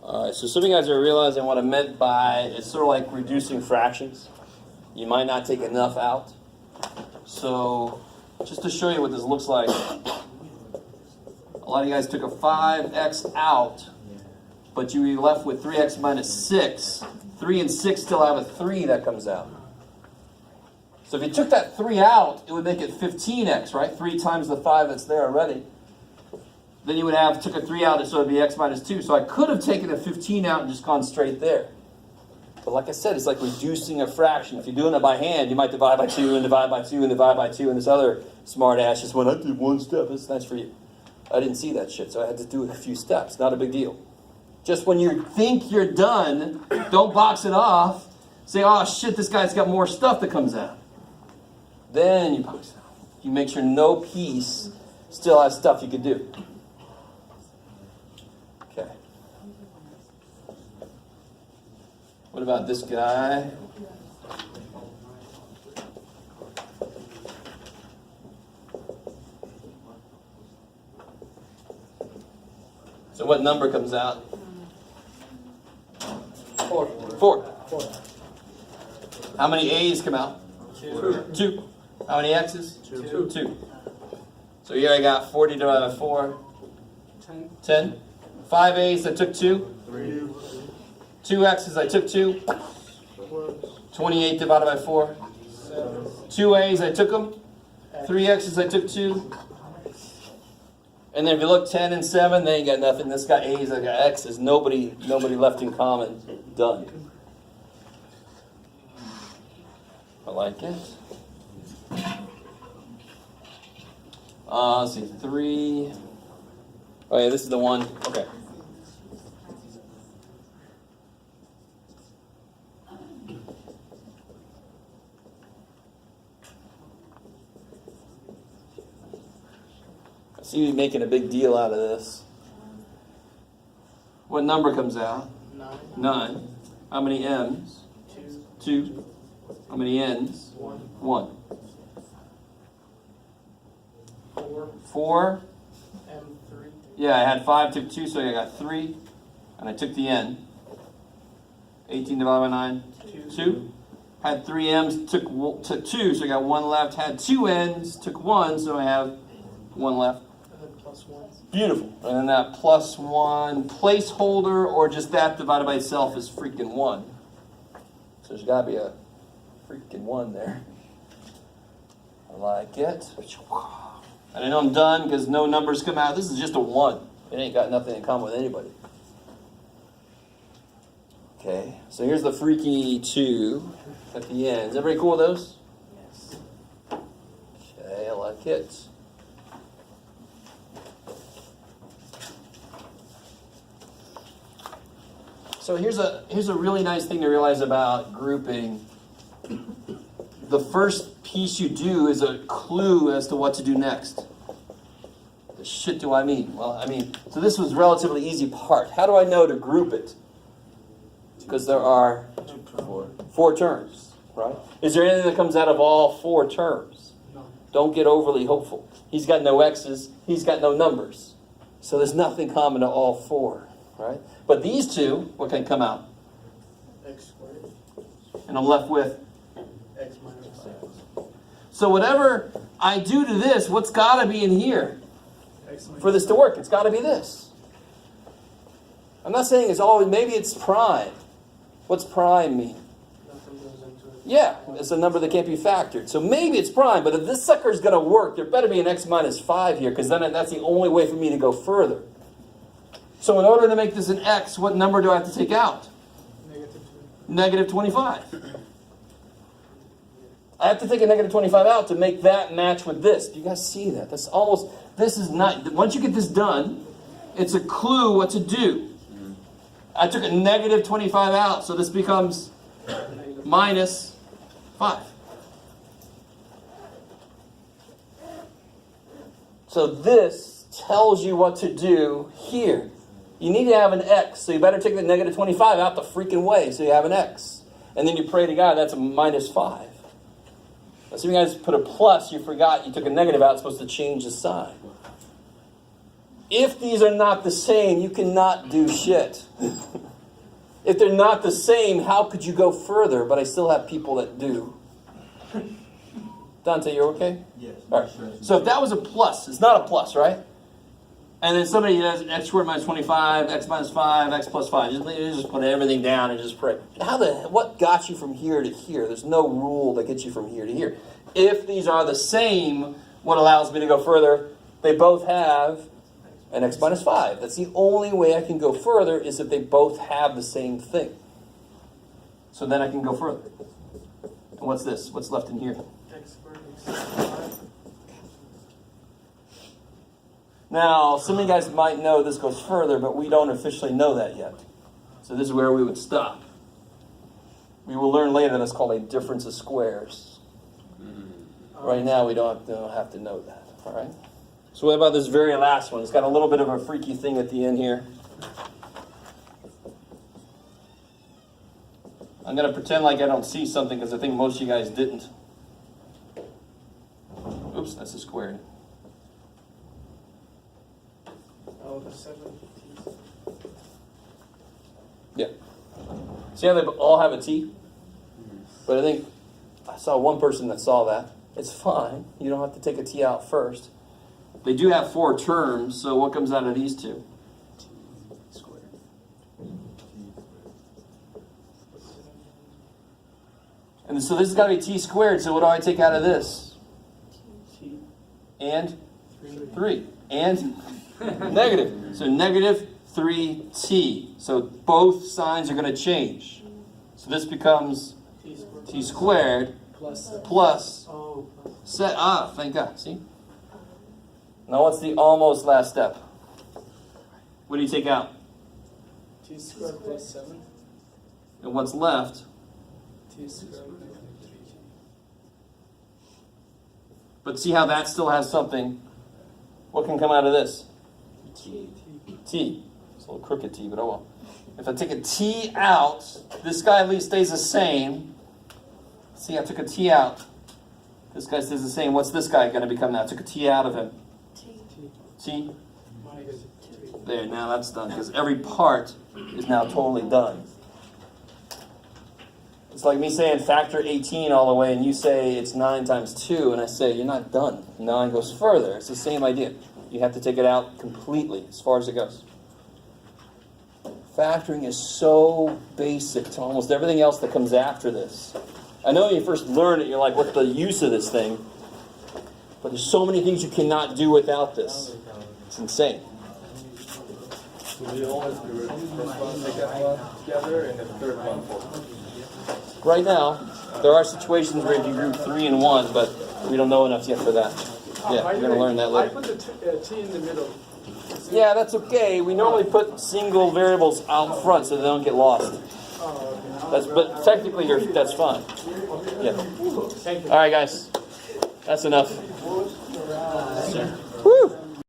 All right, so some of you guys are realizing what I meant by it's sort of like reducing fractions. You might not take enough out. So just to show you what this looks like, a lot of you guys took a 5x out, but you were left with 3x minus 6. 3 and 6 still have a 3 that comes out. So if you took that 3 out, it would make it 15x, right? 3 times the 5 that's there already. Then you would have, took a 3 out, so it would be x minus 2. So I could have taken a 15 out and just gone straight there. But like I said, it's like reducing a fraction. If you're doing it by hand, you might divide by 2 and divide by 2 and divide by 2. And this other smart ass just went, I did one step. That's nice for you. I didn't see that shit, so I had to do a few steps. Not a big deal. Just when you think you're done, don't box it off. Say, oh shit, this guy's got more stuff that comes out. Then you box it off. You make sure no piece still has stuff you could do. Okay. What about this guy? So what number comes out? 4. How many A's come out? 2. How many X's? 2. So here I got 40 divided by 4. 10. 5 A's, I took 2. 2 X's, I took 2. 28 divided by 4. 2 A's, I took them. 3 X's, I took 2. And then if you look 10 and 7, they ain't got nothing. This got A's, I got X's. Nobody left in common. Done. I like it. Let's see, 3. Oh yeah, this is the one. Okay. I see you making a big deal out of this. What number comes out? 9. How many M's? 2. How many N's? 1. 4. M3. Yeah, I had 5, took 2, so I got 3. And I took the N. 18 divided by 9. 2. Had 3 M's, took 2, so I got 1 left. Had 2 N's, took 1, so I have 1 left. And then plus 1. Beautiful. And then that plus 1 placeholder, or just that divided by itself is freaking 1. So there's got to be a freaking 1 there. I like it. And I know I'm done because no numbers come out. This is just a 1. It ain't got nothing in common with anybody. Okay, so here's the freaky 2 at the end. Is everybody cool with those? Yes. Okay, I like it. So here's a really nice thing to realize about grouping. The first piece you do is a clue as to what to do next. The shit do I mean? Well, so this was a relatively easy part. How do I know to group it? Because there are 4 terms, right? Is there anything that comes out of all 4 terms? No. Don't get overly hopeful. He's got no X's. He's got no numbers. So there's nothing common to all 4, right? But these 2, what can come out? X squared. And I'm left with? X minus 6. So whatever I do to this, what's got to be in here for this to work? It's got to be this. I'm not saying it's always, maybe it's prime. What's prime mean? Nothing goes into it. Yeah, it's a number that can't be factored. So maybe it's prime, but if this sucker's going to work, there better be an x minus 5 here, because then that's the only way for me to go further. So in order to make this an x, what number do I have to take out? Negative 2. -25. I have to take a -25 out to make that match with this. Do you guys see that? This is not, once you get this done, it's a clue what to do. I took a -25 out, so this becomes -5. So this tells you what to do here. You need to have an x, so you better take the -25 out the freaking way so you have an x. and then you pray to God, that's a minus 5. Now, some of you guys put a plus, you forgot, you took a negative out, it's supposed to change the sign. If these are not the same, you cannot do shit. If they're not the same, how could you go further? But I still have people that do. Dante, you're okay? Yes. All right. So if that was a plus, it's not a plus, right? And then somebody does x squared minus 25, x minus 5, x plus 5. Just put everything down and just pray. What got you from here to here? There's no rule that gets you from here to here. If these are the same, what allows me to go further? They both have an x minus 5. That's the only way I can go further is if they both have the same thing. So then I can go further. And what's this? What's left in here? X squared equals 5. Now, some of you guys might know this goes further, but we don't officially know that yet. So this is where we would stop. We will learn later that's called a difference of squares. Right now, we don't have to know that. All right? So what about this very last one? It's got a little bit of a freaky thing at the end here. I'm going to pretend like I don't see something because I think most of you guys didn't. Oops, that's a squared. Oh, the 7. Yeah. See how they all have a T? But I think I saw one person that saw that. It's fine. You don't have to take a T out first. They do have 4 terms, so what comes out of these two? Squared. And so this has got to be T squared, so what do I take out of this? T. And 3. 3. And negative. So negative 3T. So both signs are going to change. So this becomes T squared. T squared Plus. plus Oh. set. Thank God. See? Now what's the almost last step? What do you take out? T squared plus 7. And what's left? T squared negative 3T. But see how that still has something. What can come out of this? T. T. It's a little crooked T, but oh well. If I take a T out, this guy at least stays the same. See, I took a T out. This guy stays the same. What's this guy going to become now? I took a T out of him. T? Negative 3. There, now that's done. Because every part is now totally done. It's like me saying factor 18 all the way, and you say it's 9 times 2, and I say, you're not done. 9 goes further. It's the same idea. You have to take it out completely, as far as it goes. Factoring is so basic to almost everything else that comes after this. I know when you first learn it, you're like, what's the use of this thing? But there's so many things you cannot do without this. It's insane. So we always do it. First one, second one together, and the third one for. Right now, there are situations where you group 3 and 1, but we don't know enough yet for that. Yeah, we're going to learn that I later. put the T in the middle. Yeah, that's okay. We normally put single variables out front so they don't get lost. But technically, that's fine. Yeah. Thank you. All right, guys. That's enough. Sir.